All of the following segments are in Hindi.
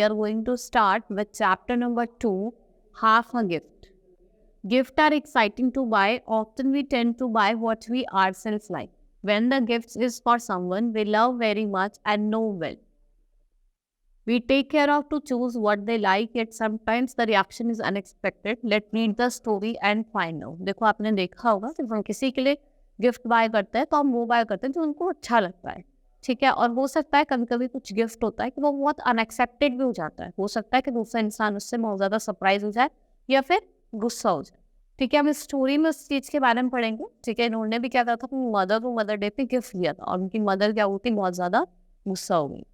we are going to start with chapter number 2, Half a Gift. Gifts are exciting to buy. Often we tend to buy what we ourselves like. When the gift is for someone we love very much and know well, we take care of to choose what they like, yet sometimes the reaction is unexpected. Let's read the story and find out. देखो आपने देखा होगा कि हम किसी के लिए गिफ्ट बाय करते हैं तो हम वो बाय करते हैं जो उनको अच्छा लगता है, ठीक है। और हो सकता है कभी कभी कुछ गिफ्ट होता है कि वो बहुत अनएक्सेप्टेड भी हो जाता है, हो सकता है कि दूसरा इंसान उससे बहुत ज़्यादा सरप्राइज हो जाए या फिर गुस्सा हो जाए, ठीक है। हम इस स्टोरी में उस चीज़ के बारे में पढ़ेंगे, ठीक है। इन्होंने भी क्या कहा था, अपनी मदर को मदर डे पे गिफ्ट दिया था और उनकी मदर क्या होती बहुत ज़्यादा गुस्सा हो गई।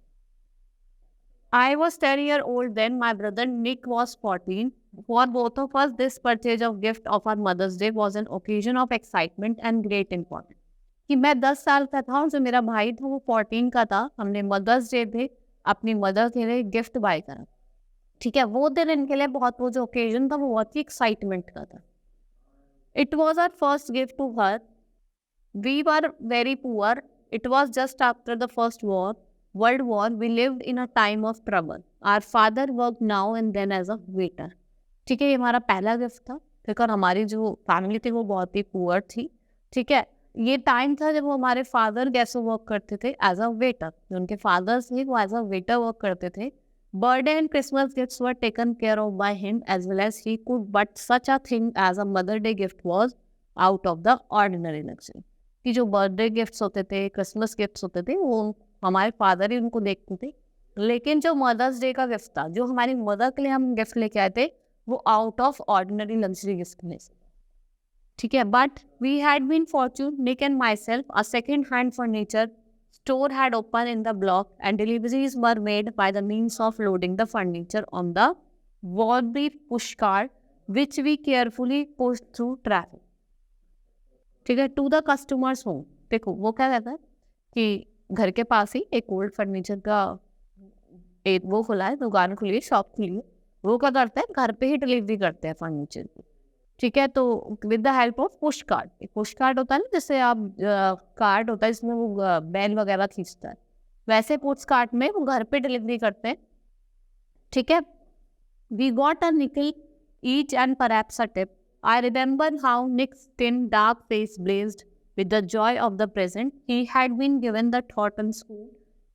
I was 10 years old then, my brother Nick was 14. For both of us, this purchase of gift of our Mother's Day was an occasion of excitement and great importance. कि मैं 10 साल का था और जो मेरा भाई था वो 14 का था। हमने मदर्स डे पे अपनी मदर के लिए गिफ्ट बाय करा, ठीक है। वो दिन इनके लिए बहुत, वो जो ओकेजन था वो बहुत ही एक्साइटमेंट का था। It was our first gift to her. We were very poor. It was just after the first World War. We lived in a time of trouble. Our father worked now and then as a waiter. ठीक है, ये हमारा पहला गिफ्ट था, ठीक है। और हमारी जो फैमिली थी वो बहुत ही पुअर थी, ठीक है। ये टाइम था जब वो हमारे फादर कैसे वर्क करते थे एज अ वेटर, जो उनके फादर्स थे वो एज अ वेटर वर्क करते थे। Birthday and Christmas gifts were taken care of by him as well as he could, but such a thing as a mother day gift was out of the ordinary luxury. कि जो बर्थडे गिफ्ट्स होते थे, क्रिसमस गिफ्ट्स होते थे, वो हमारे फादर ही उनको देखते थे। लेकिन जो मदर्स डे का गिफ्ट था, जो हमारी मदर के लिए हम गिफ्ट लेके आए थे, वो out of ordinary luxury gift में से, ठीक है। But we had been fortune, Nick and my self, a second hand furniture store had open in the block and deliveries were made by the means of loading the furniture on the वॉर्बी push car which we carefully push through traffic, ठीक है, टू द कस्टमर्स होम। देखो वो क्या कहता है कि घर के पास ही एक ओल्ड फर्नीचर का एक वो खुला है, दुकान खुली है, शॉप खुली है। वो क्या करते हैं, घर पे ही डिलीवरी करते हैं फर्नीचर की, ठीक है। तो with the help of push card, एक पुश कार्ड होता है ना, जैसे आप कार्ड होता है इसमें वो बैल वगैरह खींचता है, वैसे पुश कार्ड में वो घर पे डिलीवरी करते हैं, ठीक है। वी गॉट अ निकल each and perhaps a tip. I remember how Nick's thin, dark face blazed with the joy of the present. He had been given the thought in school,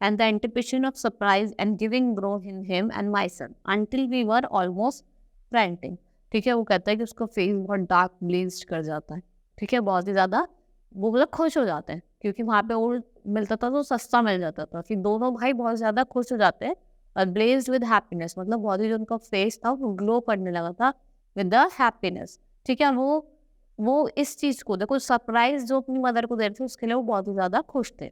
and the anticipation of surprise and giving grew in him and myself until we were almost frantic. ठीक है, वो कहता है कि उसका फेस बहुत डार्क ब्लेज्ड कर जाता है, ठीक है, बहुत ही ज़्यादा वो मतलब खुश हो जाते हैं क्योंकि वहाँ पे ओल्ड मिलता था तो सस्ता मिल जाता था। फिर दोनों भाई बहुत ज़्यादा खुश हो जाते हैं और ब्लेज्ड विद हैप्पीनेस, मतलब बहुत ही जो उनका फेस था वो ग्लो करने लगा था विद द हैप्पीनेस, ठीक है। वो इस चीज को देखो, सरप्राइज जो अपनी मदर को दे रहे थे उसके लिए वो बहुत ही ज्यादा खुश थे।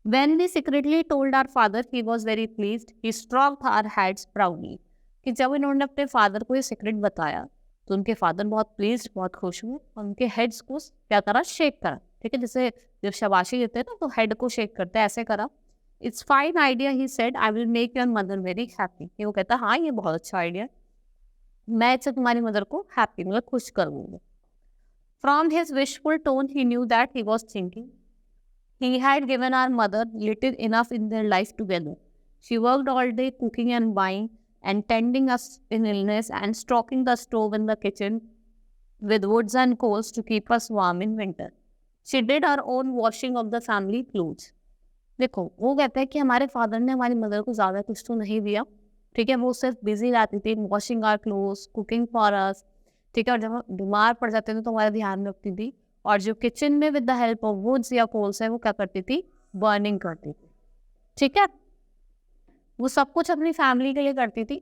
When we secretly told our father, he was very pleased. He stroked our heads proudly. कि जब इन्होंने अपने फादर को ये सीक्रेट बताया तो उनके फादर बहुत प्लीज्ड, बहुत खुश हुए और उनके हेड्स को क्या करा, शेक करा, ठीक है। जैसे जब शाबाशी देते हैं ना तो हेड को शेक करते हैं, ऐसे करा। It's fine idea, he said, I will make your mother very happy. वो कहता हाँ ये बहुत अच्छा आइडिया, मैं इससे तुम्हारी मदर को हैप्पी मतलब खुश करूंगा। From his wishful tone, he knew that he was thinking. He had given our mother little enough in their life together. She worked all day cooking and buying and tending us in illness and stocking the stove in the kitchen with woods and coals to keep us warm in winter. She did her own washing of the family clothes. देखो वो कहता है कि हमारे फादर ने हमारी मदर को ज़्यादा कुछ तो नहीं दिया, ठीक है। वो सिर्फ बिजी रहती थी washing our clothes, cooking for us, ठीक है। और जब हम बीमार पड़ जाते थे तो हमारा ध्यान रखती थी। और जो किचन में with the help of woods या कोल्स है वो क्या करती थी, बर्निंग करती थी, ठीक है। वो सब कुछ अपनी फैमिली के लिए करती थी।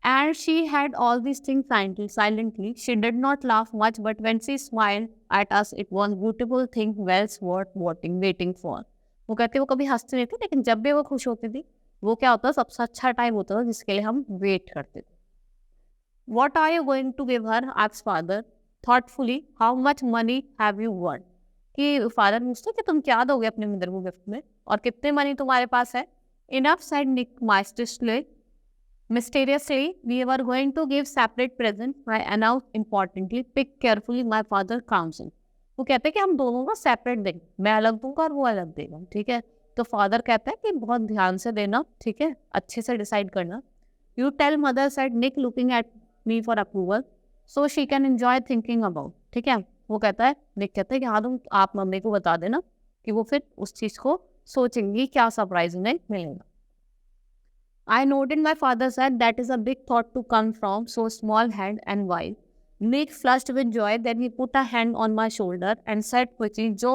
And she had all this things silently. She did not laugh much but when she smiled at us it was beautiful thing wells worth waiting for. वो कहते वो कभी हंसती नहीं थी, लेकिन जब भी वो खुश होती थी वो क्या होता है, सबसे अच्छा टाइम होता था जिसके लिए हम वेट करते थे। What are you going to give her? asked father thoughtfully. How much money have you won? कि फादर पूछते कि तुम क्या दोगे अपने मदर को गिफ्ट में और कितने मनी तुम्हारे पास है। Enough, said Nick mysteriously. We were going to give separate presents. I announced importantly. Pick carefully, my father counsel. वो कहते हैं कि हम दोनों को सेपरेट देंगे, मैं अलग दूंगा और वो अलग देगा, ठीक है। तो फादर कहता है कि बहुत ध्यान से देना, ठीक है, अच्छे से डिसाइड करना. You tell mother said Nick looking at me for approval so she can enjoy thinking about. ठीक है, वो कहता है, निक कहता है कि हाँ तुम आप मम्मी को बता देना कि वो फिर उस चीज को सोचेंगी क्या सरप्राइज उन्हें मिलेगा. I noted my father said that is a big thought to come from so small hand and wide. Nick flushed with joy. Then he put a hand on my shoulder and said quickly, "Joe,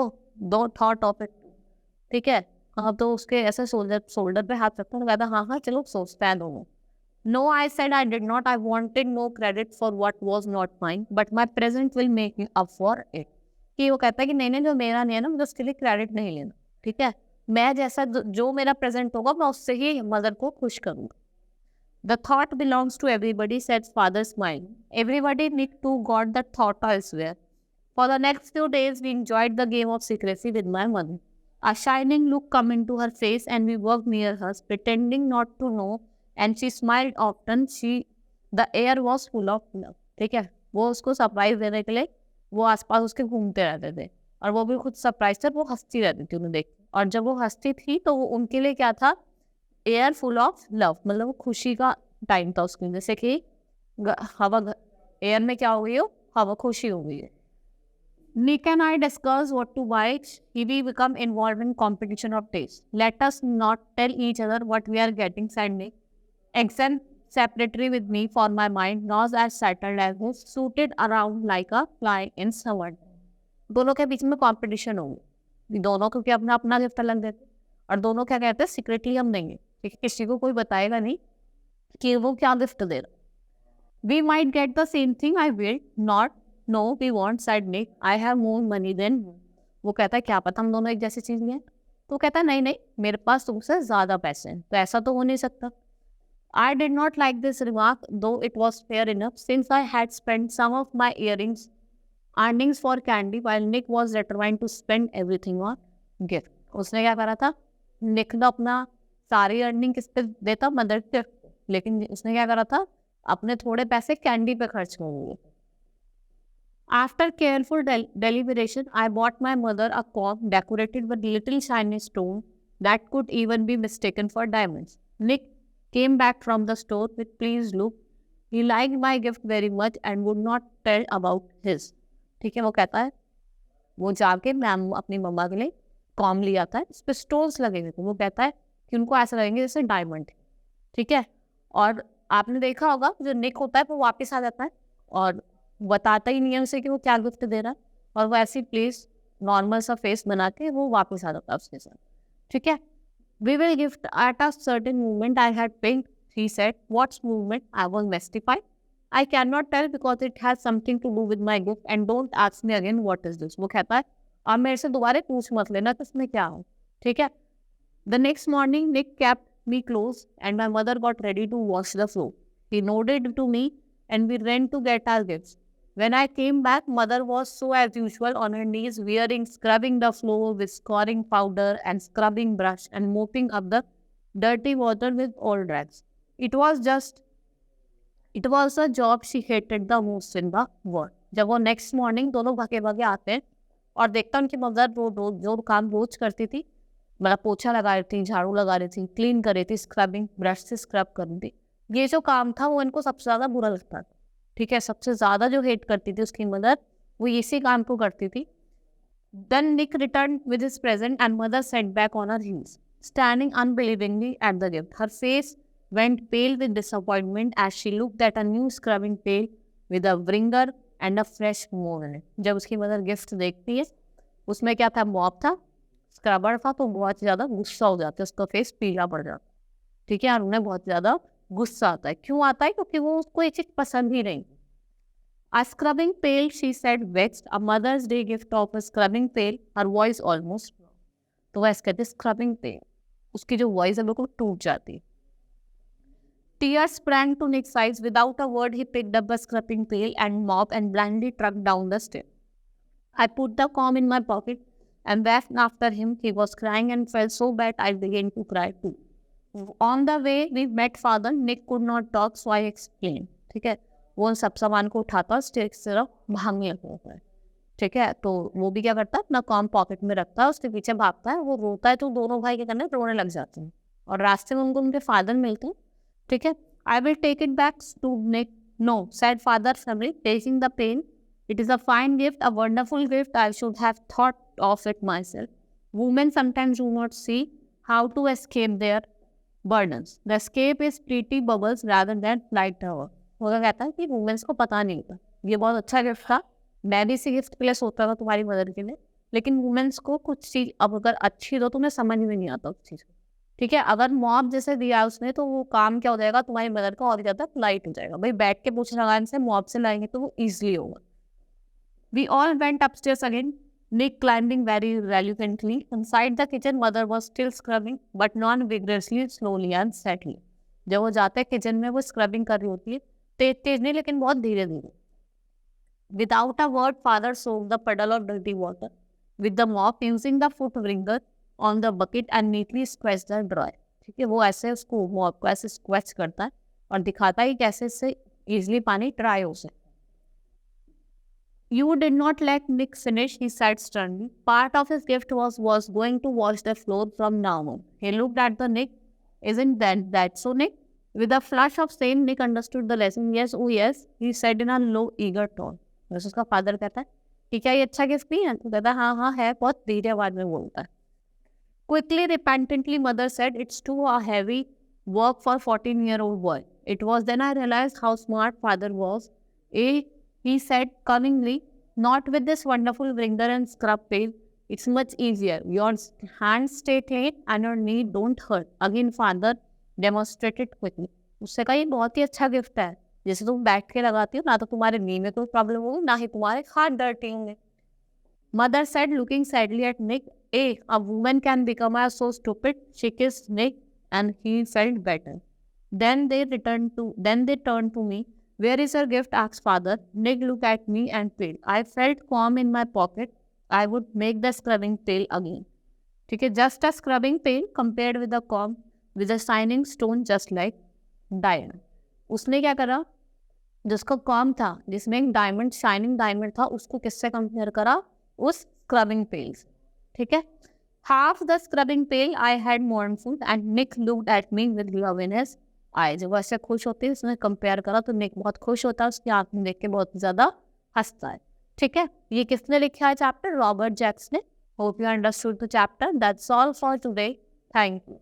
don't thought of it." ठीक है, हाँ तो उसके ऐसे शोल्डर पे हाथ रखता तो कहता हाँ हाँ चलो सोचते हैं दोनों. No, I said I did not. I wanted no credit for what was not mine, but my present will make me up for it. कि वो कहता है कि नहीं नहीं जो मेरा नहीं है ना मुझे उसके लिए क्रेडिट नहीं लेना. ठीक है, मैं जैसा जो मेरा प्रेजेंट होगा मैं उससे ही मदर को खुश करूँगा. The thought belongs to everybody, said father smiling. Everybody need to got that thought elsewhere. For the next few days, we enjoyed the game of secrecy with my mother. A shining look come into her face and we worked near her, pretending not to know, and she smiled often. The air was full of love. ठीक है, वो उसको सरप्राइज देने के लिए वो आसपास उसके घूमते रहते थे और वो भी खुद सरप्राइज था, वो हंसती रहती थी उन्हें देख. और जब वो हंसती थी तो वो उनके लिए क्या था, एयर फुल ऑफ लव, मतलब वो खुशी का टाइम था उसके. जैसे कि हवा एयर में क्या हो गई हो, हवा खुशी हो गई है. Nick and I discuss what to buy. We become involved in competition of taste. Let us not tell each other what we are getting, said Nick. Exam separately with me for my mind, not as settled as this, suited around like a fly in summer. दोनों के बीच में कंपटीशन होगी, दोनों क्योंकि अपना अपना गिफ्ट अलग देते और दोनों क्या कहते हैं सीक्रेटली हम देंगे. ठीक है, किसी को कोई बताएगा नहीं कि वो क्या गिफ्ट दे रहा. We might get the same thing I will not. No, we won't, said Nick. I have more money than you. वो कहता है क्या पता हम दोनों एक जैसी चीज लें. तो कहता है नहीं नहीं मेरे पास तुमसे ज्यादा पैसे हैं, तो ऐसा तो हो नहीं सकता. I did not like this remark, though it was fair enough, since I had spent some of my earnings for candy, while Nick was determined to spend everything on gift. उसने क्या करा था, निक ने अपना सारी अर्निंग किस पे देता, मदर गिफ्ट, लेकिन उसने क्या करा था अपने थोड़े पैसे कैंडी पे खर्च कर दिए. After careful deliberation, I bought my mother a comb decorated with little shiny stone that could even be mistaken for diamonds. Nick came back from the store with pleased look. He liked my gift very much and would not tell about his. ठीक है, वो कहता है वो जाके मैम अपनी मम्मा के लिए कॉम लिया आता है, इस पर स्टोन्स लगे हुए थे. वो कहता है कि उनको ऐसा लगेंगे जैसे डायमंड. ठीक है, और आपने देखा होगा जो निक होता है वो वापस आ जाता है और बताता ही नहीं है उसे कि वो क्या गिफ्ट दे रहा है, और वो ऐसी प्लेस नॉर्मल सा फेस बना के वो वापस आ जाता है उसके साथ. ठीक है, we will gift at a certain movement I had picked, he said. What's movement? I was mystified. I can not tell because it has something to do with my gift and don't ask me again what is this. वो कहता है अब मेरे से दोबारा पूछ मत लेना कि इसमें क्या हो. ठीक है, the next morning Nick kept me close and my mother got ready to wash the floor. He nodded to me and we ran to get our gifts. When I came back, mother was so as usual on her knees, scrubbing the floor with scouring powder and scrubbing brush and mopping up the dirty water with old rags. It was a job she hated the most in the world. जब वो नेक्स्ट मॉर्निंग दोनों भागे भागे आते हैं और देखता उनकी मदर वो जो काम रोज करती थी, मतलब पोछा लगा रही थी, झाड़ू लगा रही थी, क्लीन कर रही थी, स्क्रबिंग ब्रश से स्क्रब कर रही थी, ये जो काम था वो इनको सबसे ज़्यादा बुरा लगता था. ठीक है, सबसे ज़्यादा जो हेट करती थी उसकी मदर, वो इसी काम को करती थी. Then Nick returned with his present and mother sat back on her heels, standing unbelievingly at the gift. Her face went pale with disappointment as she looked at a new scrubbing pail with a wringer and a fresh mop in it. जब उसकी मदर गिफ्ट देखती है उसमें क्या था, मॉप था, स्क्रबर था, तो बहुत ज़्यादा गुस्सा हो जाता है, उसका फेस पीला पड़ जाता. ठीक है, और उन्हें बहुत ज़्यादा गुस्सा आता है. क्यों आता है? क्योंकि वो उसको ये चीज़ पसंद ही नहीं. A scrubbing pail, she said vexed. A Mother's Day gift of a scrubbing pail. Her voice almost. तो वह कहते हैं scrubbing pail. उसकी जो वॉइस है बिल्कुल टूट जाती. Tears sprang to Nick's eyes. Without a word, he picked up a scrubbing pail and mop and blindly trucked down the stairs. I put the comb in my pocket and ran after him. He was crying and felt so bad I began to cry too. On the way, we met father. Nick could not talk, so I explained. ठीक है, वो उन सब सामान को उठाता स्टेज की तरफ भागने लगता है. ठीक है, तो वो भी क्या करता है, अपना कॉम पॉकेट में रखता है, उसके पीछे भागता है, वो रोता है तो दोनों भाई क्या करने, रोने लग जाते हैं और रास्ते में उनको उनके फादर मिलते हैं। ठीक है, I will take it back to Nick, no said father family taking the pen, it is a fine gift, a wonderful gift, I should have thought of it myself. Women sometimes do not see how to escape their burdens, the escape is pretty bubbles rather than flight tower. वो क्या कहता है कि वुमेन्स को पता नहीं होता, ये बहुत अच्छा गिफ्ट था, मैं भी इसी गिफ्ट के लिए सोचता था तुम्हारी मदद के लिए, लेकिन वुमेन्स को कुछ चीज अब अगर अच्छी दो तुम्हें समझ में नहीं आता उस चीज को। ठीक है, अगर मॉब जैसे दिया उसने तो वो काम क्या हो जाएगा, तुम्हारी मदद का और ज्यादा लाइट हो जाएगा। भाई बैठ के पूछ लगाने से मॉब से लाएंगे तो वो ईजिली होगा। We all went upstairs again, Nick climbing very reluctantly. Inside the kitchen, mother was still scrubbing, but non-vigorously, slowly and steadily. जब वो जाते हैं किचन में वो स्क्रबिंग कर रही होती है, तेज तेज नहीं लेकिन बहुत धीरे धीरे। Without a word, father soaked the puddle of dirty water with the mop, using the foot wringer on the bucket and neatly squeezed the dry. ठीक है, वो ऐसे उसको मॉप को ऐसे स्क्वेच करता है और दिखाता है कि कैसे इससे इजिली पानी ड्राई हो सकता है। You did not let Nick finish, he said sternly. Part of his gift was going to wash the floor from now on. He looked at the Nick. Isn't that so, Nick? With a flash of shame, Nick understood the lesson. Yes, oh yes, he said in a low, eager tone. बस उसका फादर कहता है कि क्या ये अच्छा गिफ्ट नहीं है? तो कहता है हाँ हाँ है, बहुत धीरे आवाज में बोलता है। Quickly, repentantly, mother said, it's too heavy work for 14-year-old boy. It was then I realized how smart father was. He said cunningly, not with this wonderful wringer and scrub pail. It's much easier. Your hands stay clean and your knee don't hurt. Again, father demonstrated quickly. उससे कहा ये बहुत ही अच्छा गिफ्ट है, जैसे तुम बैठ के लगाती हो ना तो तुम्हारे नी में कोई प्रॉब्लम होगी ना ही तुम्हारे हाथ डर्टी होंगे। Mother said, looking sadly at Nick, a woman can become so stupid. She kissed Nick and he felt better. Then they turned to me. Where is your gift? Asked father. Nick looked at me and paid. I felt calm in my pocket. I would make the scrubbing pail again. ठीक है, just a scrubbing pail compared with the comb with a shining stone just like diamond. उसने क्या करा, जिसका कॉम था जिसमें एक डायमंड शाइनिंग डायमंड था उसको किससे कंपेयर करा, उस स्क्रबिंग पेल से। ठीक है, half the scrubbing pail I had mournful and Nick looked at me with love in his eye. जब ऐसे खुश होती है उसने कंपेयर करा तो निक बहुत खुश होता है, उसकी आंख में देख के बहुत ज्यादा हंसता है। ठीक है, ये किसने लिखा है चैप्टर? रॉबर्ट जैक्स ने। Hope you understood the chapter. That's all for today, thank you.